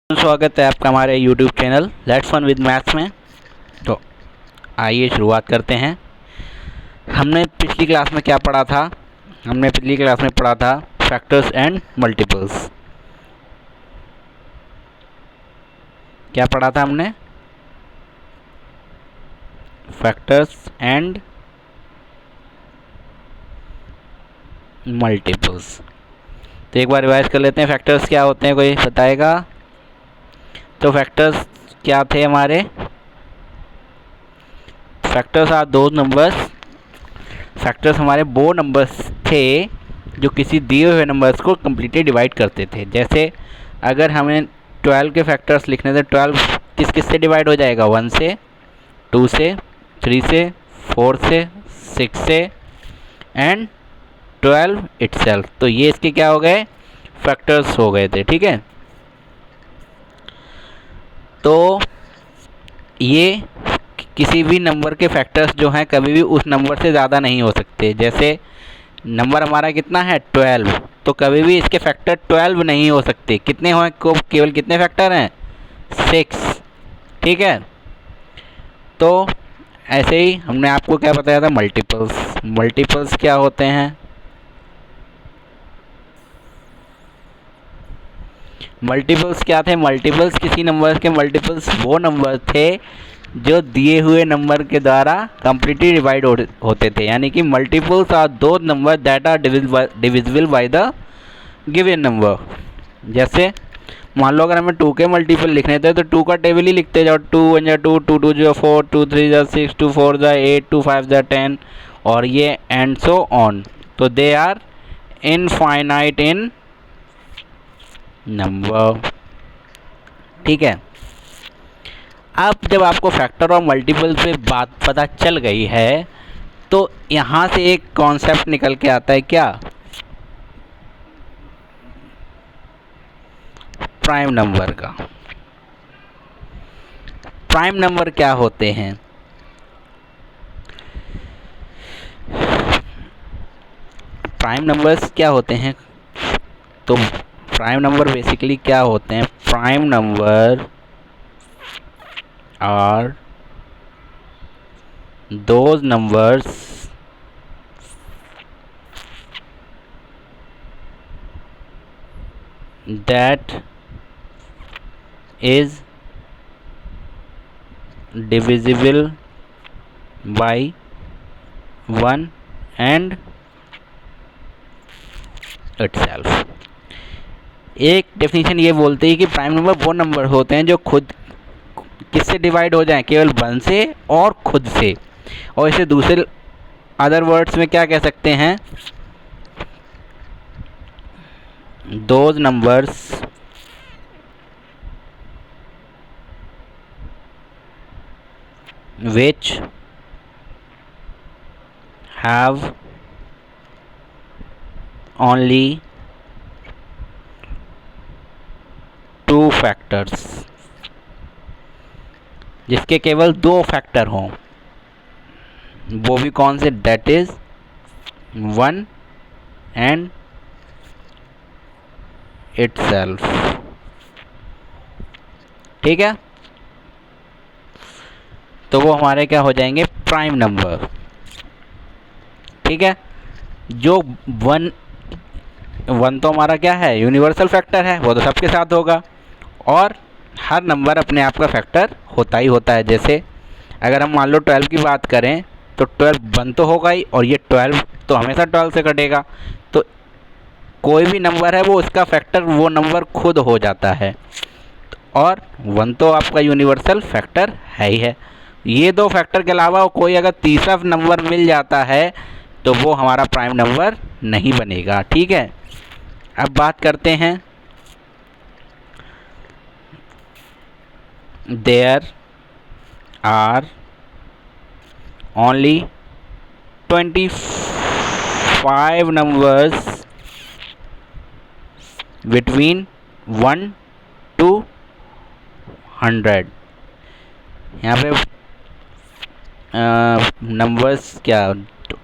स्वागत है आपका हमारे YouTube channel let's fun with maths में। तो आइए शुरुआत करते हैं। हमने पिछली क्लास में क्या पढ़ा था? हमने पिछली क्लास में पढ़ा था फैक्टर्स एंड मल्टीपल्स। क्या पढ़ा था हमने? Factors and multiples. तो एक बार रिवाइज कर लेते हैं। फैक्टर्स क्या होते हैं, कोई बताएगा? तो फैक्टर्स क्या थे हमारे? फैक्टर्स आर दो नंबर्स। फैक्टर्स हमारे वो नंबर्स थे जो किसी दिए हुए नंबर्स को कम्प्लीटली डिवाइड करते थे। जैसे अगर हमें 12 के फैक्टर्स लिखने थे, 12 किस किस से डिवाइड हो जाएगा? 1 से, 2 से, 3 से, 4 से, 6 से एंड 12 इटसेल्फ। तो ये इसके क्या हो गए? फैक्टर्स हो गए थे। ठीक है, तो ये किसी भी नंबर के फैक्टर्स जो हैं कभी भी उस नंबर से ज़्यादा नहीं हो सकते। जैसे नंबर हमारा कितना है? 12, तो कभी भी इसके फैक्टर 12 नहीं हो सकते। कितने हो? केवल कितने फैक्टर हैं? 6। ठीक है, तो ऐसे ही हमने आपको क्या बताया था? मल्टीपल्स। मल्टीपल्स क्या होते हैं? मल्टीपल्स क्या थे? मल्टीपल्स किसी नंबर के मल्टीपल्स वो नंबर थे जो दिए हुए नंबर के द्वारा कम्प्लीटली डिवाइड होते थे। यानी कि multiples are those number that are divisible by the given number. जैसे मान लो अगर हमें 2 के मल्टीपल लिखने थे तो 2 का टेबल ही लिखते जाओ। 2 1 जा 2, 2 2 जा 4, 2 3 जा 6, 2 4 जा 8, 2 5 जा 10 और ये एंड सो ऑन। तो they are infinite in number. ठीक है, अब जब आपको फैक्टर और मल्टीपल पे बात पता चल गई है तो यहाँ से एक कॉन्सेप्ट निकल के आता है। क्या? प्राइम नंबर का। प्राइम नंबर क्या होते हैं? प्राइम नंबर्स क्या होते हैं? तो प्राइम नंबर बेसिकली क्या होते हैं? Prime number are those numbers that is divisible by 1 and itself। एक डेफिनेशन ये बोलती है कि प्राइम नंबर वो नंबर होते हैं जो खुद किससे डिवाइड हो जाएं? केवल 1 से और खुद से। और इसे दूसरे अदर वर्ड्स में क्या कह सकते हैं? Those numbers which have only 2 factors, जिसके केवल 2 फैक्टर हों। वो भी कौन से? That is 1 and itself. ठीक है, तो वो हमारे क्या हो जाएंगे? Prime number. ठीक है, जो 1 तो हमारा क्या है? यूनिवर्सल फैक्टर है, वो तो सबके साथ होगा और हर नंबर अपने आप का फैक्टर होता ही होता है। जैसे अगर हम मान लो 12 की बात करें तो 12 1 तो होगा ही और ये 12 तो हमेशा 12 से कटेगा। तो कोई भी नंबर है वो उसका फैक्टर वो नंबर खुद हो जाता है और 1 तो आपका यूनिवर्सल फैक्टर है ही है। ये 2 फैक्टर के अलावा कोई अगर तीसरा नंबर मिल जाता है तो वो हमारा प्राइम नंबर नहीं बनेगा। ठीक है, अब बात करते हैं there are only 25 numbers between 1 to 100। यहाँ पे नंबर्स क्या?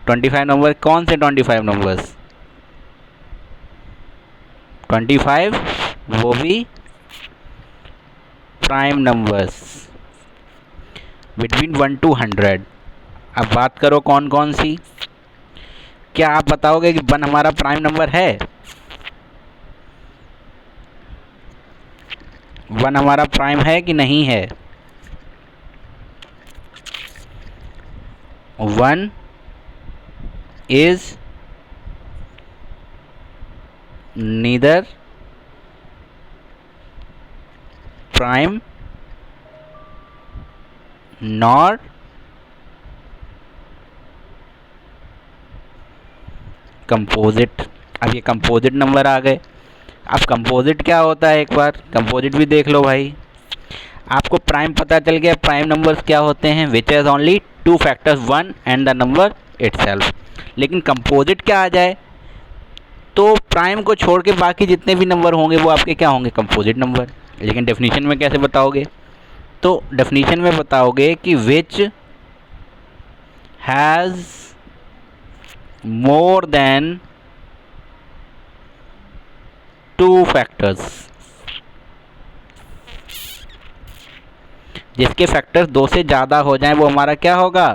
25 नंबर। कौन से 25 नंबर्स? 25 वो भी प्राइम नंबर्स बिटवीन 1 to 100। अब बात करो कौन कौन सी। क्या आप बताओगे कि 1 हमारा प्राइम नंबर है? 1 हमारा प्राइम है कि नहीं है? 1 is neither prime nor composite. अब ये कंपोजिट नंबर आ गए। अब कंपोजिट क्या होता है, एक बार कंपोजिट भी देख लो भाई। आपको प्राइम पता चल गया, प्राइम नंबर्स क्या होते हैं, which has only 2 factors 1 and the number itself. लेकिन कंपोजिट क्या आ जाए तो प्राइम को छोड़ के बाकी जितने भी नंबर होंगे वो आपके क्या होंगे, कंपोजिट नंबर। लेकिन डेफिनेशन में कैसे बताओगे? तो डेफिनेशन में बताओगे कि which has more than 2 factors, जिसके फैक्टर्स 2 से ज़्यादा हो जाएं वो हमारा क्या होगा,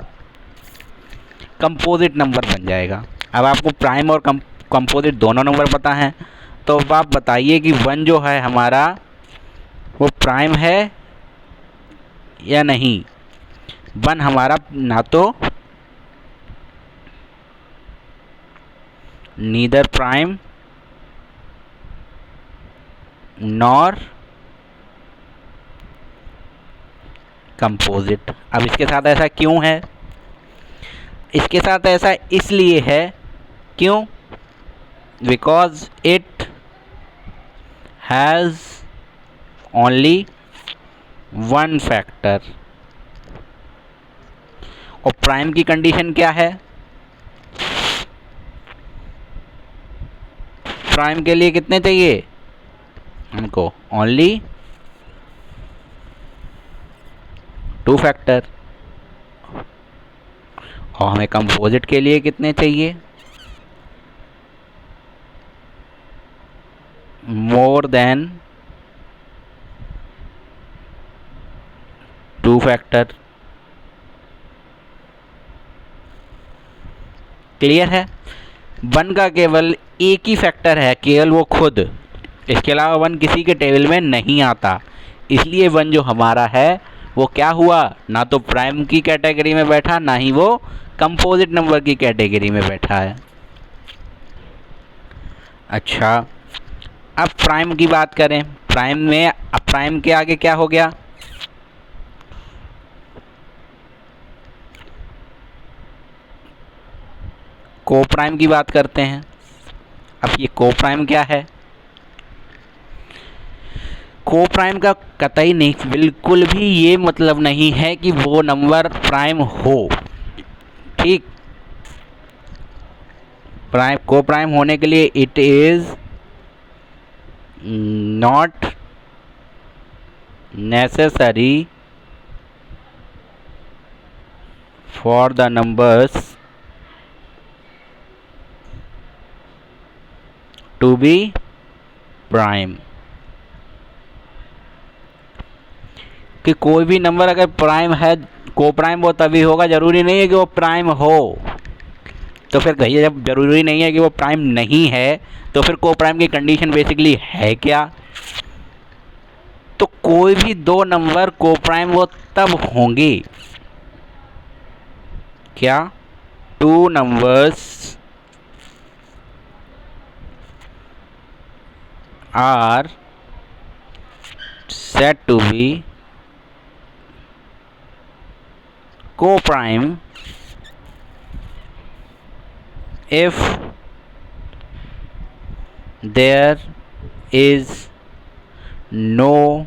कंपोजिट नंबर बन जाएगा। अब आपको प्राइम और कंपोजिट दोनों नंबर पता हैं, तो अब आप बताइए कि 1 जो है हमारा वो प्राइम है या नहीं। 1 हमारा ना तो नीदर प्राइम नॉर कंपोजिट। अब इसके साथ ऐसा क्यों है? इसके साथ ऐसा इसलिए है, क्यों? Because it has only 1 factor. और प्राइम की कंडीशन क्या है? प्राइम के लिए कितने चाहिए हमको? Only 2 factor. और हमें कंपोजिट के लिए कितने चाहिए? More than 2 factor. क्लियर है? 1 का केवल एक ही फैक्टर है, केवल वो खुद। इसके अलावा 1 किसी के टेबल में नहीं आता। इसलिए 1 जो हमारा है वो क्या हुआ, ना तो प्राइम की कैटेगरी में बैठा, ना ही वो कंपोजिट नंबर की कैटेगरी में बैठा है। अच्छा, अब प्राइम की बात करें। प्राइम में अब प्राइम के आगे क्या हो गया? को प्राइम की बात करते हैं। अब ये को प्राइम क्या है? को प्राइम का कतई नहीं, बिल्कुल भी ये मतलब नहीं है कि वो नंबर प्राइम हो। ठीक, प्राइम को प्राइम होने के लिए it is not necessary for the numbers to be prime. कि कोई भी नंबर अगर प्राइम है, को प्राइम वो तभी होगा, ज़रूरी नहीं है कि वो प्राइम हो। तो फिर कहिए, जब ज़रूरी नहीं है कि वो प्राइम नहीं है तो फिर को प्राइम की कंडीशन बेसिकली है क्या? तो कोई भी 2 नंबर को प्राइम वो तब होंगे, क्या? 2 numbers are said to be co-prime if there is no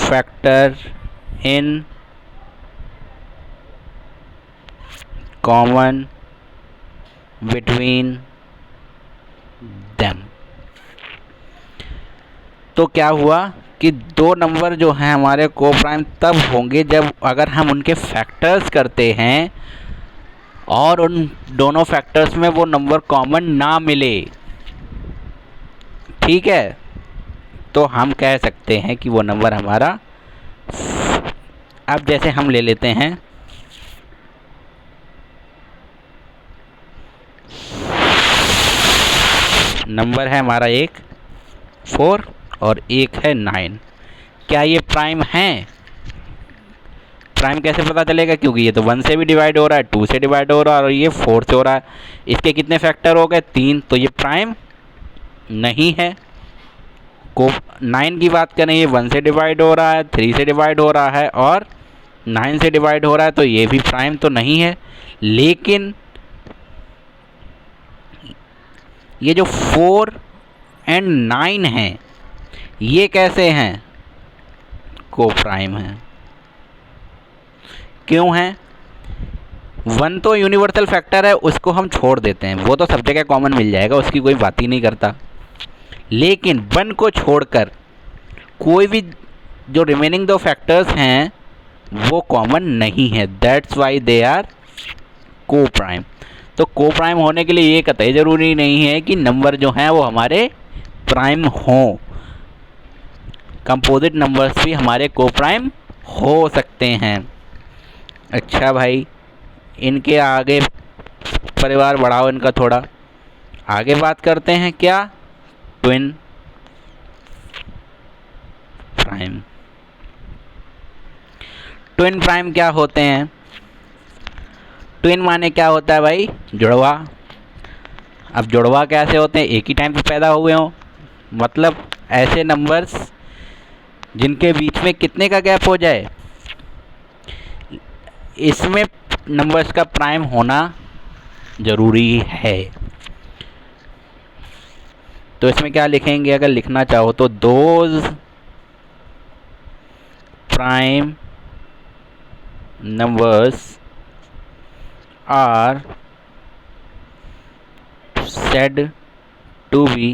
factor in common between them। तो क्या हुआ कि 2 नंबर जो हैं हमारे को प्राइम तब होंगे जब अगर हम उनके फैक्टर्स करते हैं और उन दोनों फैक्टर्स में वो नंबर कॉमन ना मिले। ठीक है, तो हम कह सकते हैं कि वो नंबर हमारा, अब जैसे हम ले लेते हैं नंबर है हमारा एक 4 और एक है 9, क्या ये प्राइम है? प्राइम कैसे पता चलेगा? क्योंकि ये तो 1 से भी डिवाइड हो रहा है, 2 से डिवाइड हो रहा है और ये 4 से हो रहा है। इसके कितने फैक्टर हो गए? 3, तो ये प्राइम नहीं है। को 9 की बात करें, ये 1 से डिवाइड हो रहा है, 3 से डिवाइड हो रहा है और 9 से डिवाइड हो रहा है, तो ये भी प्राइम तो नहीं है। लेकिन ये जो 4 एंड 9 हैं, ये कैसे हैं? को प्राइम है। क्यों है? 1 तो यूनिवर्सल फैक्टर है, उसको हम छोड़ देते हैं, वो तो सब जगह कॉमन मिल जाएगा, उसकी कोई बात ही नहीं करता। लेकिन 1 को छोड़कर कोई भी जो रिमेनिंग दो फैक्टर्स हैं वो कॉमन नहीं है, दैट्स वाई दे आर को प्राइम। तो को प्राइम होने के लिए ये कतई ज़रूरी नहीं है कि नंबर जो हैं वो हमारे प्राइम हों, कंपोजिट नंबर्स भी हमारे को प्राइम हो सकते हैं। अच्छा भाई, इनके आगे परिवार बढ़ाओ, इनका थोड़ा आगे बात करते हैं। क्या? Twin prime. ट्विन प्राइम क्या होते हैं? ट्विन माने क्या होता है भाई? जुड़वा। अब जुड़वा कैसे होते हैं? एक ही टाइम पे पैदा हुए हों, मतलब ऐसे नंबर्स जिनके बीच में कितने का गैप हो जाए, इसमें नंबर्स का प्राइम होना ज़रूरी है। तो इसमें क्या लिखेंगे? अगर लिखना चाहो तो those prime numbers are said to be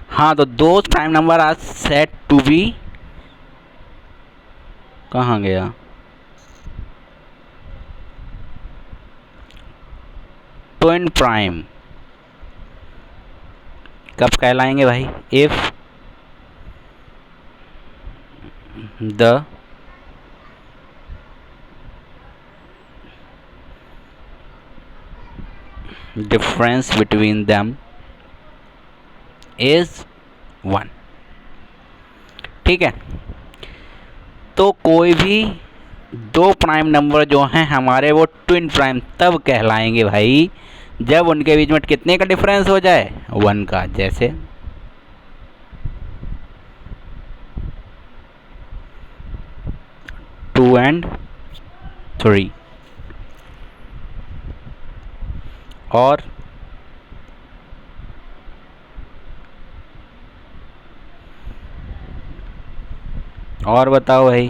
हाँ, तो those prime number are said to be, कहाँ गया? ट्विन प्राइम कब कहलाएंगे भाई? If the difference between them is 1। ठीक है, तो कोई भी दो प्राइम नंबर जो हैं हमारे वो ट्विन प्राइम तब कहलाएंगे भाई जब उनके बीच में कितने का डिफरेंस हो जाए? 1 का। जैसे 2 and 3 और बताओ भाई,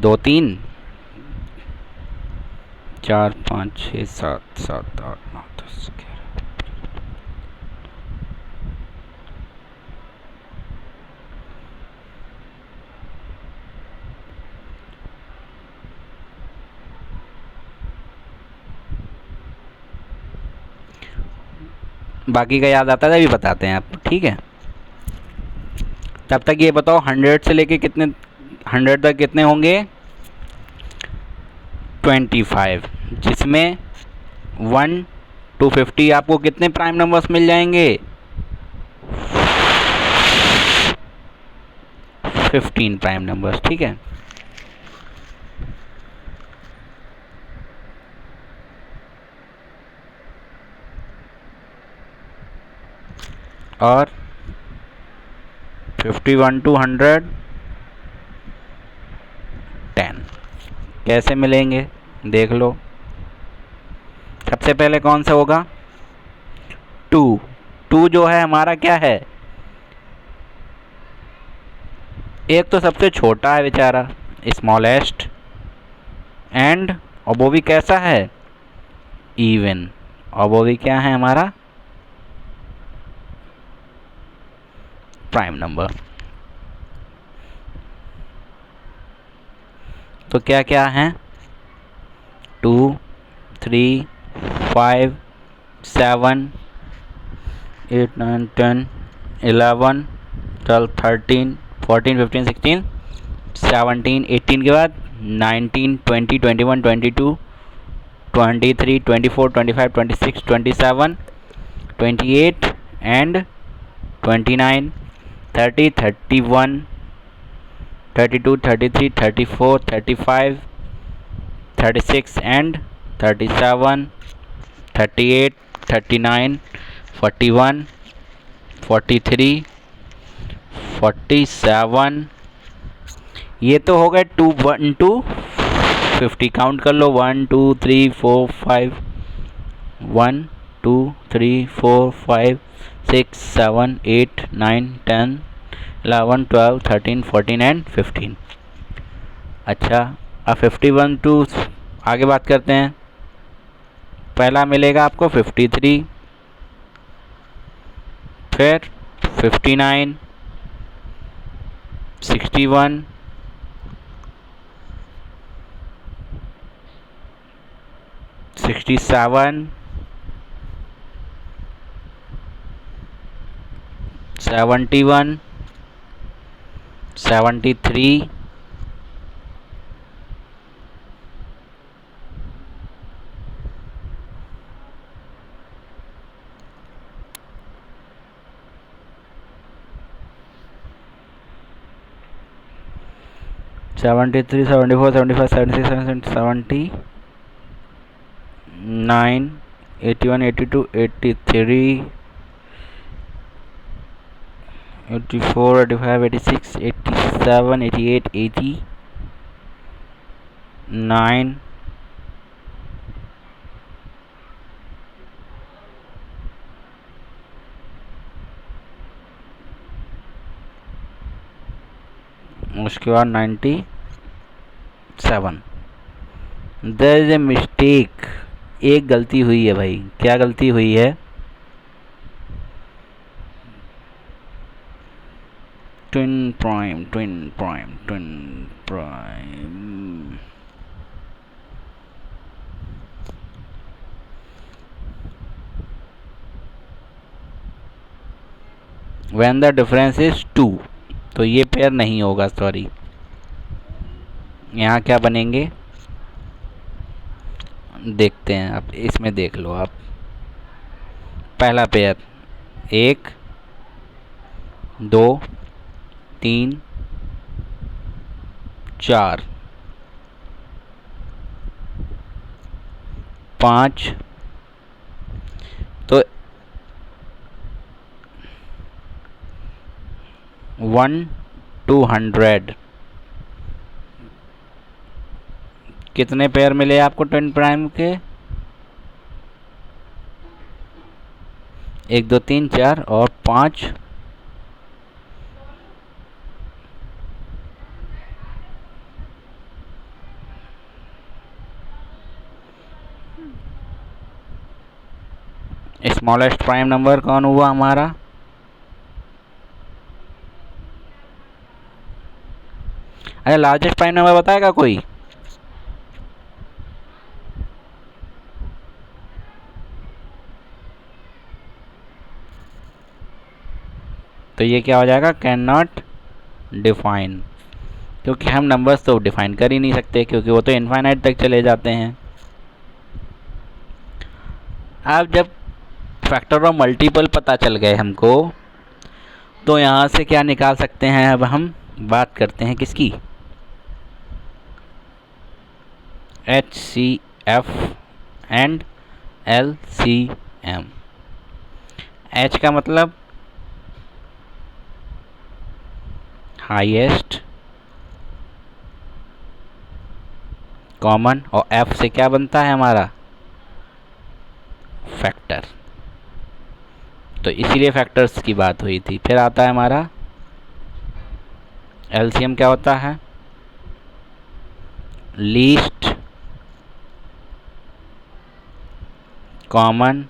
2 3 4 5 6 7 7 8 9 10 11। बाकी का याद आता है अभी बताते हैं आपको, ठीक है? तब तक ये बताओ 100 से लेके कितने 100 तक कितने होंगे? 25, जिसमें 1 to 50 आपको कितने प्राइम नंबर्स मिल जाएंगे? 15 प्राइम नंबर्स। ठीक है, और 51 to 100 10 कैसे मिलेंगे देख लो। सबसे पहले कौन सा होगा? 2 जो है हमारा क्या है? एक तो सबसे छोटा है बेचारा, स्मॉलेस्ट, एंड और वो भी कैसा है? इवन। और वो भी क्या है हमारा? Prime number. तो क्या क्या हैं? 2, 3, 5, 7, 8, 9, 10, 11, 12, 13, 14, 15, 16, 17, 18 के बाद 19, 20, 21, 22, 23, 24, 25, 26, 27, 28 and 29, 30, 31, 32, 33, 34, 35, 36 and 37, 38, 39, 41, 43, 47। ये तो हो गए 2 1 to 50। काउंट कर लो 1 2 3 4 5, 1 2 3 4 5 6 7 8 9 10 11 12 13 14 एंड 15। अच्छा, अब 51 टू आगे बात करते हैं। पहला मिलेगा आपको 53, फिर 59, 61, 67, 71, 73, 73, 74, 75, 76, 77, 79, 81, 82, 83, 84, 85, 86, 87, 88, 80, 9, उसके बाद 97। देयर इज ए मिस्टेक, एक गलती हुई है भाई। क्या गलती हुई है? Twin prime, twin prime, twin prime. When the difference is 2, तो ये पेयर नहीं होगा, सॉरी। यहाँ क्या बनेंगे देखते हैं, आप इसमें देख लो आप। पहला पेयर 1 2 3 4 5, तो 1 to 100 कितने पेयर मिले आपको ट्विन प्राइम के? 1 2 3 4 और 5। स्मॉलेस्ट प्राइम नंबर कौन हुआ हमारा? अरे लार्जेस्ट प्राइम नंबर बताएगा कोई? तो ये क्या हो जाएगा? कैन नॉट डिफाइन, क्योंकि हम नंबर्स तो डिफाइन कर ही नहीं सकते, क्योंकि वो तो इनफाइनाइट तक चले जाते हैं। अब जब फैक्टर ऑफ मल्टीपल पता चल गए हमको, तो यहाँ से क्या निकाल सकते हैं? अब हम बात करते हैं किसकी? HCF and LCM। H का मतलब हाईएस्ट कॉमन, और F से क्या बनता है हमारा? फैक्टर। तो इसीलिए फैक्टर्स की बात हुई थी। फिर आता है हमारा LCM, क्या होता है? Least common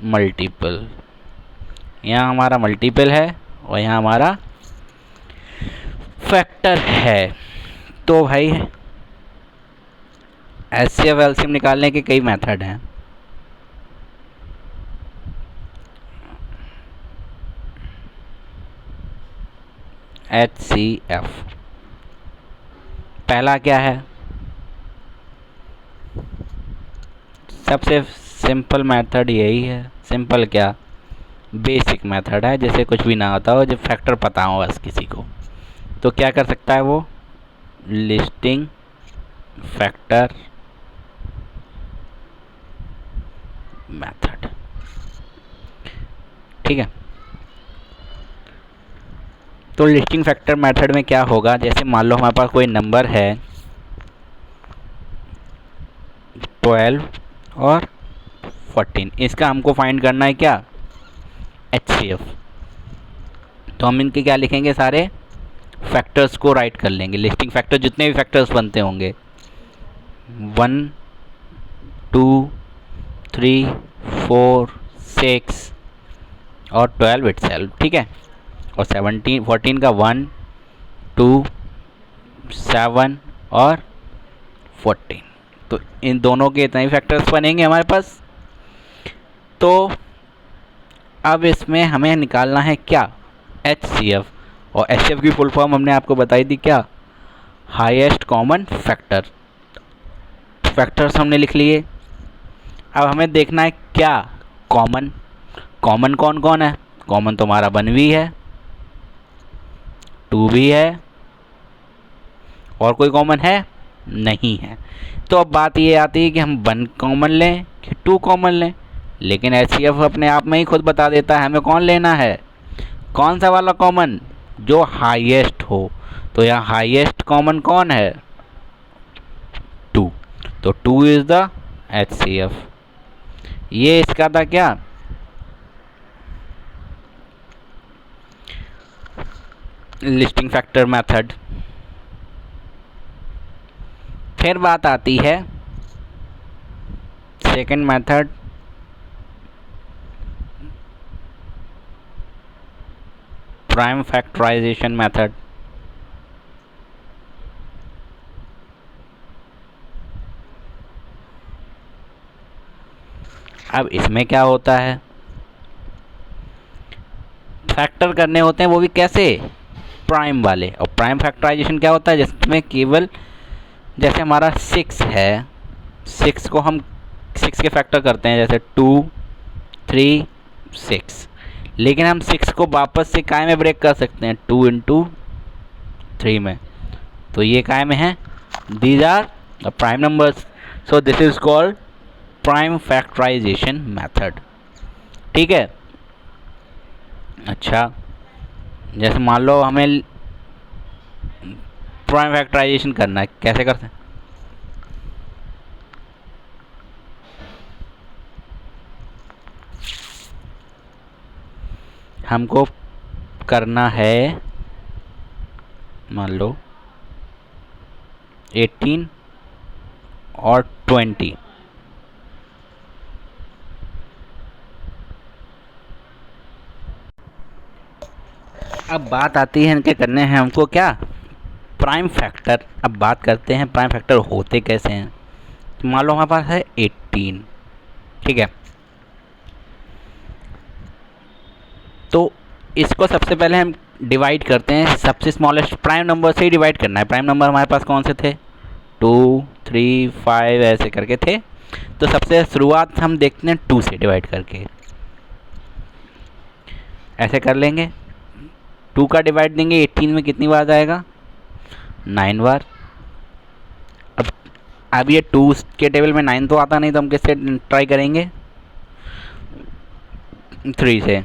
multiple. यहाँ हमारा मल्टीपल है और यहाँ हमारा फैक्टर है। तो भाई HCF एलसीएम निकालने के कई मेथड हैं। HCF पहला क्या है? सबसे सिंपल मेथड यही है। सिंपल क्या, बेसिक मेथड है, जैसे कुछ भी ना होता हो, जब फैक्टर पता हो बस किसी को, तो क्या कर सकता है वो, लिस्टिंग फैक्टर मेथड। ठीक है, तो लिस्टिंग फैक्टर मेथड में क्या होगा, जैसे मान लो हमारे पास कोई नंबर है 12 और 14, इसका हमको फाइंड करना है क्या, HCF। तो हम इनके क्या लिखेंगे, सारे फैक्टर्स को राइट कर लेंगे, लिस्टिंग फैक्टर जितने भी फैक्टर्स बनते होंगे, 1 2 3 4 6 और 12 इटसेल्फ। ठीक है, और 14 का 1 2 7 और 14, तो इन दोनों के इतने ही फैक्टर्स बनेंगे हमारे पास। तो अब इसमें हमें निकालना है क्या, HCF, और HCF की फुल फॉर्म हमने आपको बताई थी क्या, हाईएस्ट कॉमन फैक्टर। फैक्टर्स हमने लिख लिए। अब हमें देखना है क्या, कॉमन। कॉमन कौन कौन है, कॉमन तो हमारा 1 भी है, 2 भी है, और कोई कॉमन है नहीं है। तो अब बात ये आती है कि हम 1 कॉमन लें कि 2 कॉमन लें, लेकिन HCF अपने आप में ही खुद बता देता है हमें कौन लेना है, कौन सा वाला कॉमन, जो हाईएस्ट हो। तो यहाँ हाईएस्ट कॉमन कौन है, 2, तो 2 इज़ द HCF। ये इसका था क्या, लिस्टिंग फैक्टर मेथड। फिर बात आती है second method, prime factorisation method. अब इसमें क्या होता है, फैक्टर करने होते हैं, वो भी कैसे, प्राइम वाले। और प्राइम फैक्टराइजेशन क्या होता है, जिसमें केवल जैसे हमारा 6 है, 6 को हम 6 के फैक्टर करते हैं, जैसे 2 3 6, लेकिन हम 6 को वापस से काय में ब्रेक कर सकते हैं, 2 इंटू 3 में। तो ये काय में है, these are the prime numbers, so this is called prime factorisation method. ठीक है, अच्छा, जैसे मान लो हमें प्राइम फैक्टराइजेशन करना है, कैसे करते हैं, हमको करना है, मान लो 18 और 20। अब बात आती है इनके करने हैं हमको क्या, प्राइम फैक्टर। अब बात करते हैं प्राइम फैक्टर होते कैसे हैं। तो मान लो हमारे पास है 18, ठीक है, तो इसको सबसे पहले हम डिवाइड करते हैं, सबसे स्मॉलेस्ट प्राइम नंबर से ही डिवाइड करना है। प्राइम नंबर हमारे पास कौन से थे, 2 3 5 ऐसे करके थे। तो सबसे शुरुआत हम देखते हैं 2 से डिवाइड करके, ऐसे कर लेंगे। 2 का डिवाइड देंगे 18 में, कितनी बार जाएगा, 9 बार। अब ये 2 के टेबल में 9 तो आता नहीं, तो हम किससे ट्राई करेंगे, 3 से,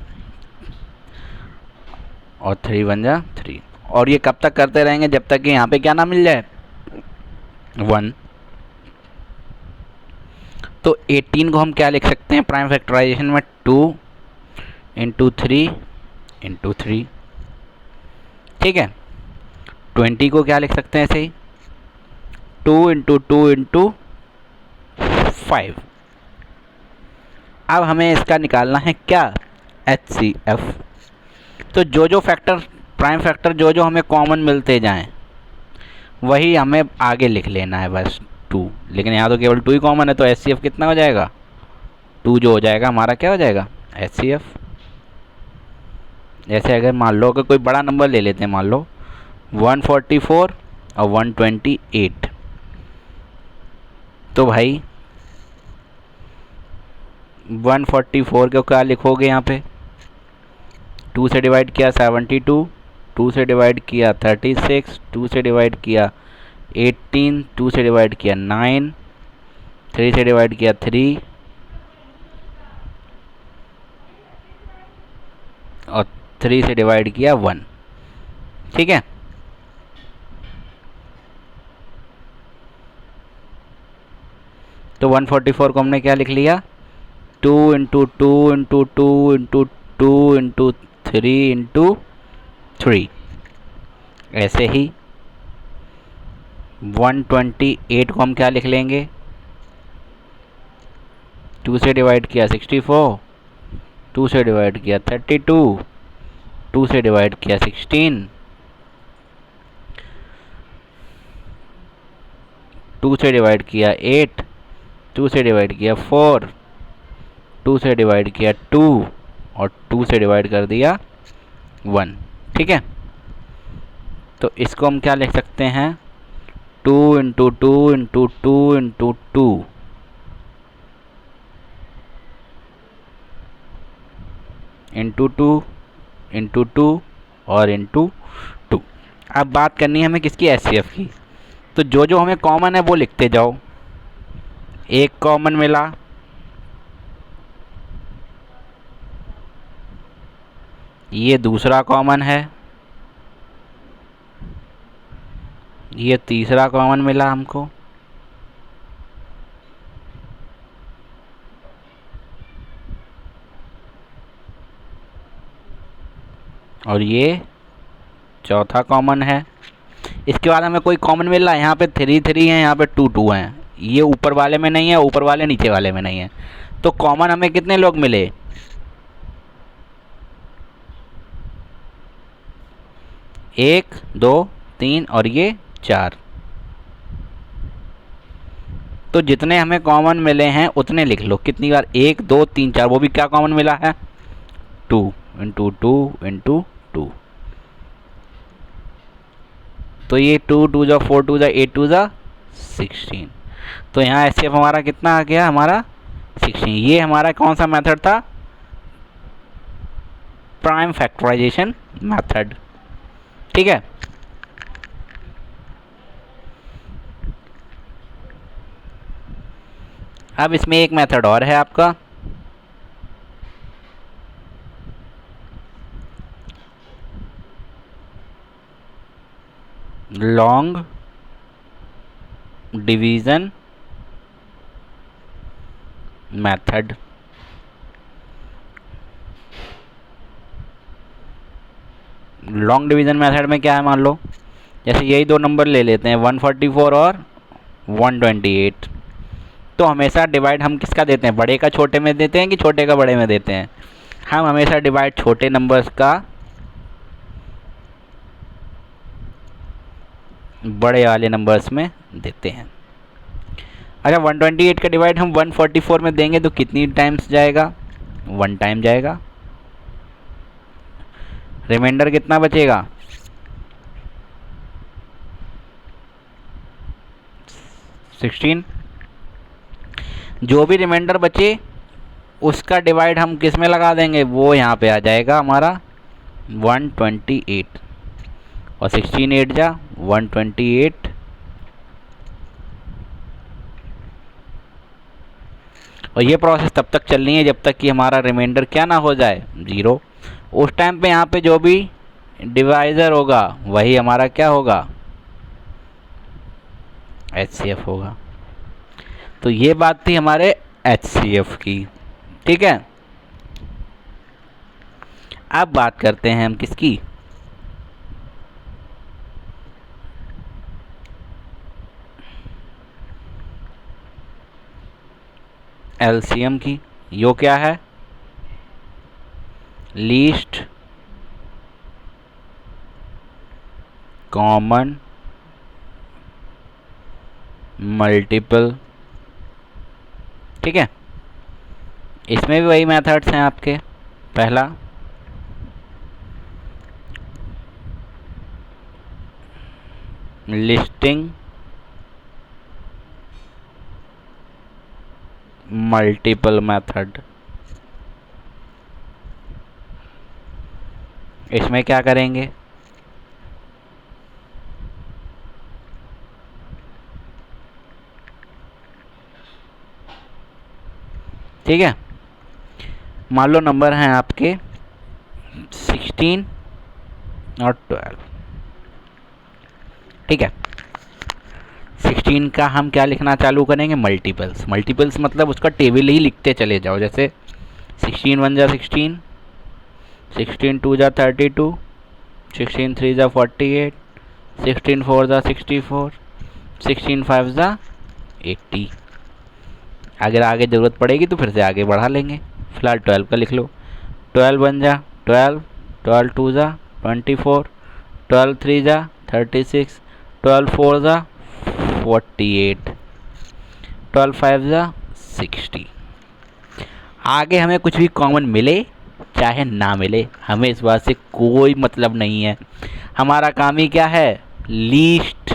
और 3 बन जा 3। और ये कब तक करते रहेंगे, जब तक कि यहाँ पे क्या ना मिल जाए, 1। तो 18 को हम क्या लिख सकते हैं प्राइम फैक्टराइजेशन में, 2 इंटू 3 इंटू 3। ठीक है, 20 को क्या लिख सकते हैं ऐसे ही, 2 इंटू 2 इंटू 5। अब हमें इसका निकालना है क्या, HCF। तो जो जो फैक्टर, प्राइम फैक्टर जो जो हमें कॉमन मिलते जाएं वही हमें आगे लिख लेना है बस 2। लेकिन यहाँ तो केवल 2 ही कॉमन है, तो HCF कितना हो जाएगा, 2 जो हो जाएगा हमारा क्या हो जाएगा, HCF। जैसे अगर मान लो, अगर कोई बड़ा नंबर ले लेते हैं, मान लो 144 और 128, तो भाई 144 को क्या लिखोगे, यहाँ पे 2 से डिवाइड किया 72, 2 से डिवाइड किया 36, 2 से डिवाइड किया 18, 2 से डिवाइड किया 9, 3 से डिवाइड किया 3 और 3 से डिवाइड किया 1। ठीक है, तो 144 को हमने क्या लिख लिया, 2 into 2 into 2 into 2 into 3 into 3। ऐसे ही 128 को हम क्या लिख लेंगे, 2 से डिवाइड किया 64, 2 से डिवाइड किया 32, 2 से डिवाइड किया 16, 2 से डिवाइड किया 8, 2 से डिवाइड किया 4, 2 से डिवाइड किया 2 और 2 से डिवाइड कर दिया 1। ठीक है, तो इसको हम क्या लिख सकते हैं, 2 into 2 into 2 into 2 into 2 into 2 और इंटू 2। अब बात करनी है हमें किसकी, HCF की। तो जो जो हमें कॉमन है वो लिखते जाओ। एक कॉमन मिला, ये दूसरा कॉमन है, ये तीसरा कॉमन मिला हमको, और ये चौथा कॉमन है। इसके बाद हमें कोई कॉमन मिल रहा है, यहाँ पे 3 3 है, यहाँ पे 2 2 हैं, ये ऊपर वाले में नहीं है, ऊपर वाले नीचे वाले में नहीं है। तो कॉमन हमें कितने लोग मिले, 1 2 3 और ये 4। तो जितने हमें कॉमन मिले हैं उतने लिख लो। कितनी बार, 1 2 3 4, वो भी क्या कॉमन मिला है, 2 इंटू 2 इंटू 2। तो ये 2 2 जा 4 2 जा 8 2 जा 16। तो यहाँ HCF हमारा कितना आ गया, हमारा 16। ये हमारा कौन सा मेथड था, प्राइम फैक्टराइजेशन मेथड। ठीक है, अब इसमें एक मेथड और है आपका, long division method. Long division method में क्या है, मान लो जैसे यही दो नंबर ले लेते हैं, 144 और 128। तो हमेशा डिवाइड हम किसका देते हैं, बड़े का छोटे में देते हैं कि छोटे का बड़े में देते हैं, हम हमेशा डिवाइड छोटे नंबर्स का बड़े वाले नंबर्स में देते हैं। अच्छा, 128 का डिवाइड हम 144 में देंगे तो कितनी टाइम्स जाएगा, 1 टाइम जाएगा। रिमाइंडर कितना बचेगा, 16। जो भी रिमाइंडर बचे उसका डिवाइड हम किस में लगा देंगे, वो यहाँ पे आ जाएगा हमारा 128 और 16 8 जा 128। और ये प्रोसेस तब तक चलनी है जब तक कि हमारा रिमाइंडर क्या ना हो जाए, 0। उस टाइम पे यहाँ पे जो भी डिवाइज़र होगा वही हमारा क्या होगा, HCF होगा। तो ये बात थी हमारे HCF की। ठीक है, अब बात करते हैं हम किसकी, LCM की। यो क्या है, लीस्ट कॉमन मल्टीपल। ठीक है, इसमें भी वही मेथड्स हैं आपके। पहला लिस्टिंग मल्टीपल मेथड। इसमें क्या करेंगे, ठीक है, मान लो नंबर हैं आपके 16 और 12। ठीक है, 16 का हम क्या लिखना चालू करेंगे, मल्टीपल्स। मल्टीपल्स मतलब उसका टेबल ही लिखते चले जाओ, जैसे 16 1 जा 16, 16 2 जा 32, 16 3 जा 48, 16 4 जा 64, 16 5 जा 80। अगर आगे ज़रूरत पड़ेगी तो फिर से आगे बढ़ा लेंगे। फिलहाल 12 का लिख लो। 12 1 जा 12, 12 2 जा 24, 12 3 जा 36, 12 4 जा 48, 12 5 जा 60। आगे हमें कुछ भी कॉमन मिले चाहे ना मिले, हमें इस बात से कोई मतलब नहीं है। हमारा काम ही क्या है, लीस्ट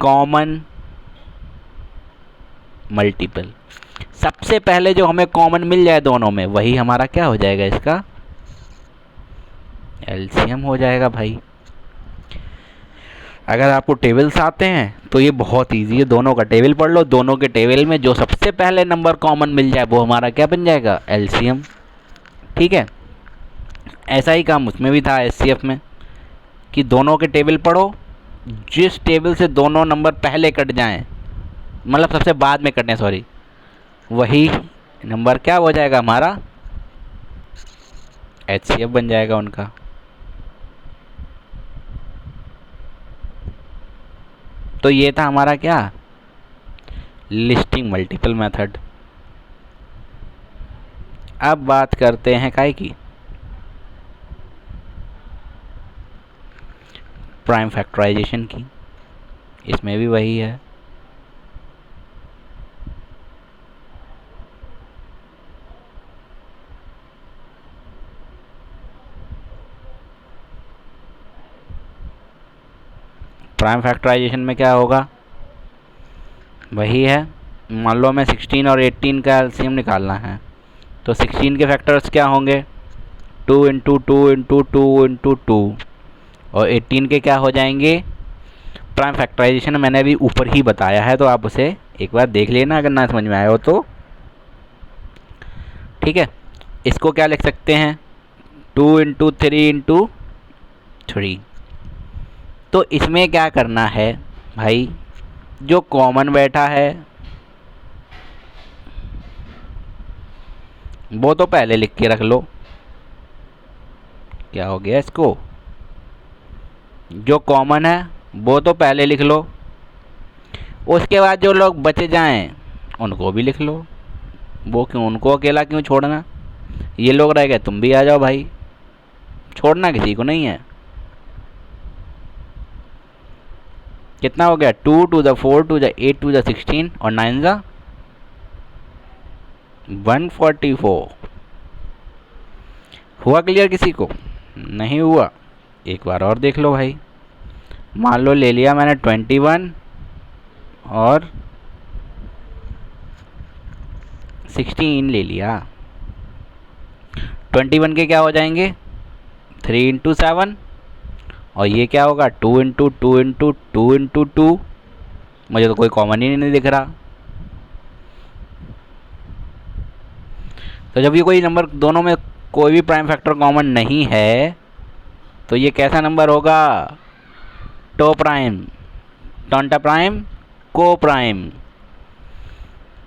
कॉमन मल्टीपल। सबसे पहले जो हमें कॉमन मिल जाए दोनों में, वही हमारा क्या हो जाएगा, इसका एलसीएम हो जाएगा भाई। अगर आपको टेबल्स आते हैं तो ये बहुत इजी है, दोनों का टेबल पढ़ लो, दोनों के टेबल में जो सबसे पहले नंबर कॉमन मिल जाए वो हमारा क्या बन जाएगा, एलसीएम। ठीक है, ऐसा ही काम उसमें भी था एचसीएफ में, कि दोनों के टेबल पढ़ो, जिस टेबल से दोनों नंबर पहले कट जाएं, मतलब सबसे बाद में कटने, सॉरी, वही नंबर क्या हो जाएगा हमारा, एचसीएफ बन जाएगा उनका। तो ये था हमारा क्या, लिस्टिंग मल्टीपल मेथड। अब बात करते हैं काय की, प्राइम फैक्टराइजेशन की। इसमें भी वही है, प्राइम फैक्टराइजेशन में क्या होगा, वही है। मान लो हमें 16 और 18 का एलसीएम निकालना है, तो 16 के फैक्टर्स क्या होंगे, 2 इंटू 2 इंटू 2 इंटू 2, और 18 के क्या हो जाएंगे। प्राइम फैक्टराइजेशन मैंने अभी ऊपर ही बताया है, तो आप उसे एक बार देख लेना अगर ना समझ में आया हो तो। ठीक है, इसको क्या लिख सकते हैं, 2 इंटू 3 इंटू 3। तो इसमें क्या करना है भाई, जो कॉमन बैठा है वो तो पहले लिख के रख लो। क्या हो गया इसको, जो कॉमन है वो तो पहले लिख लो, उसके बाद जो लोग बचे जाएं उनको भी लिख लो। वो क्यों, उनको अकेला क्यों छोड़ना, ये लोग रह गए, तुम भी आ जाओ भाई, छोड़ना किसी को नहीं है। कितना हो गया, 2 to the 4 to the 8 to the 16 और 9 ज़ा 144। हुआ क्लियर किसी को, नहीं हुआ, एक बार और देख लो भाई। मान लो ले लिया मैंने 21 और 16 ले लिया, 21 के क्या हो जाएंगे, 3 इंटू 7, और ये क्या होगा, 2 इंटू 2 इंटू 2 इंटू 2। मुझे तो कोई कॉमन ही नहीं दिख रहा। तो जब ये कोई नंबर दोनों में कोई भी प्राइम फैक्टर कॉमन नहीं है, तो ये कैसा नंबर होगा, टो प्राइम, टॉन्टा प्राइम, को प्राइम।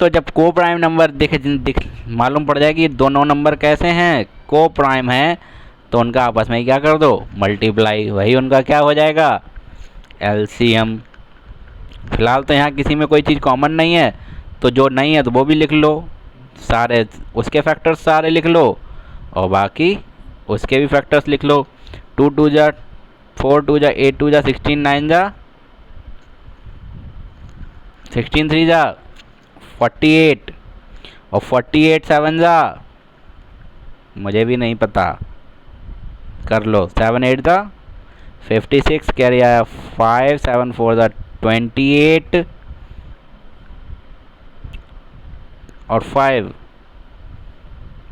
तो जब को प्राइम नंबर दिख मालूम पड़ जाए कि दोनों नंबर कैसे हैं, को प्राइम है, तो उनका आपस में क्या कर दो, मल्टीप्लाई, वही उनका क्या हो जाएगा, एलसीएम। फिलहाल तो यहाँ किसी में कोई चीज़ कॉमन नहीं है, तो जो नहीं है तो वो भी लिख लो, सारे उसके फैक्टर्स सारे लिख लो, और बाकी उसके भी फैक्टर्स लिख लो। 2 2 जा 4, 2 जा 8, 2 जा 16, 9 जा 16, 3 जा 48 और 48 7 जा मुझे भी नहीं पता, कर लो। 7 8 जा 56, कैरी आया 5, 7 4 जा 28 और 5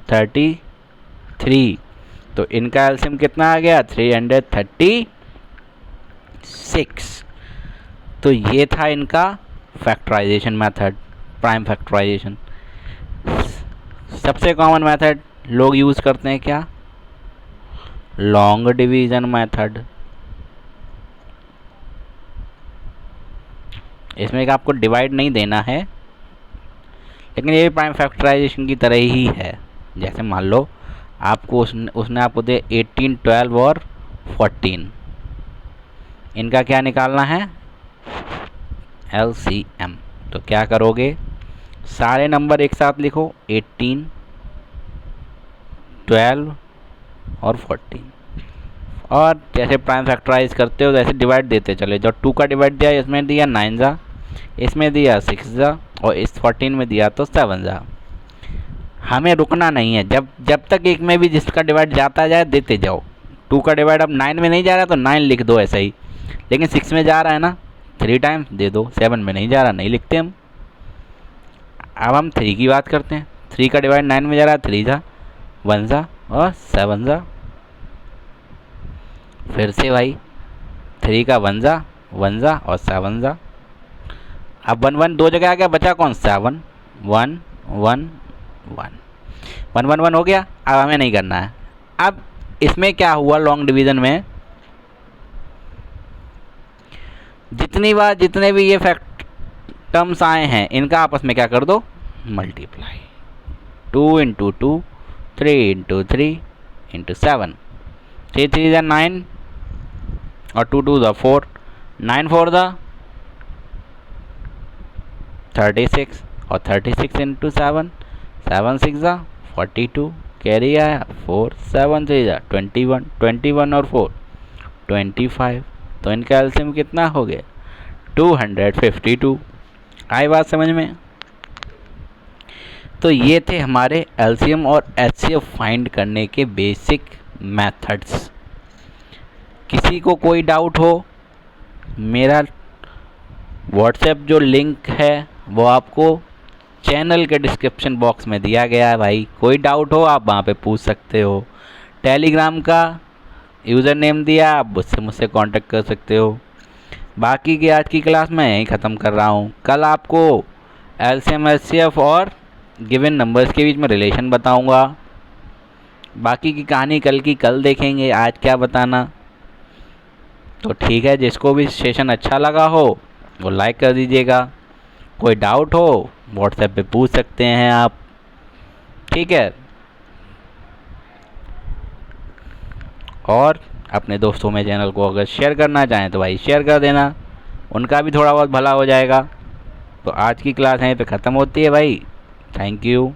33। तो इनका एलसीएम कितना आ गया? 336। तो ये था इनका फैक्टराइजेशन मेथड, प्राइम फैक्टराइजेशन। सबसे कॉमन मेथड लोग यूज़ करते हैं क्या? Long division method. इसमें कि आपको डिवाइड नहीं देना है, लेकिन ये भी प्राइम फैक्टराइजेशन की तरह ही है। जैसे मान लो आपको उसने आपको दे 18, 12 और 14, इनका क्या निकालना है? LCM। तो क्या करोगे? सारे नंबर एक साथ लिखो, 18, 12 और 14, और जैसे प्राइम फैक्टराइज करते हो जैसे डिवाइड देते चले जाओ। 2 का डिवाइड दिया, इसमें दिया 9 जा, इसमें दिया 6 जा और इस 14 में दिया तो 7 जा। हमें रुकना नहीं है, जब तक एक में भी जिसका डिवाइड जाता जाए देते जाओ। 2 का डिवाइड अब 9 में नहीं जा रहा तो 9 लिख दो ऐसा ही, लेकिन 6 में जा रहा है ना 3 टाइम्स दे दो। 7 में नहीं जा रहा, नहीं लिखते हम। अब हम 3 की बात करते हैं। 3 का डिवाइड 9 में जा रहा है, 3 जा 1 जा और 7 जा। फिर से भाई 3 का 1 जा 1 जा और 7 जा। अब 1 1 दो जगह आ गया, बचा कौन? 7 1 1 1 1 1 1 हो गया। अब हमें नहीं करना है। अब इसमें क्या हुआ? लॉन्ग डिवीज़न में जितनी बार जितने भी ये फैक्ट टर्म्स आए हैं इनका आपस में क्या कर दो? मल्टीप्लाई। 2 × 2, 3 × 3 × 7, 3 3 जा 9 और 2 2 जा 4, 9 4 जा 36 और 36 × 7, 7 6 जा 42, कैरी आया 4, 7 3 जा 21, 21 और 4 25। तो इनका एलसीएम कितना हो गया? 252। आई बात समझ में? तो ये थे हमारे एलसीएम और एचसीएफ फाइंड करने के बेसिक मेथड्स। किसी को कोई डाउट हो, मेरा व्हाट्सएप जो लिंक है वो आपको चैनल के डिस्क्रिप्शन बॉक्स में दिया गया है भाई। कोई डाउट हो आप वहाँ पे पूछ सकते हो। टेलीग्राम का यूज़र नेम दिया, आप उससे मुझसे कांटेक्ट कर सकते हो। बाकी की आज की क्लास मैं यहीं ख़त्म कर रहा हूँ। कल आपको एलसीएम एचसीएफ और गिवन नंबर्स के बीच में रिलेशन बताऊँगा। बाकी की कहानी कल की कल देखेंगे, आज क्या बताना। तो ठीक है, जिसको भी सेशन अच्छा लगा हो वो लाइक कर दीजिएगा। कोई डाउट हो व्हाट्सएप पे पूछ सकते हैं आप, ठीक है। और अपने दोस्तों में चैनल को अगर शेयर करना चाहें तो भाई शेयर कर देना, उनका भी थोड़ा बहुत भला हो जाएगा। तो आज की क्लास यहीं पे ख़त्म होती है भाई। Thank you.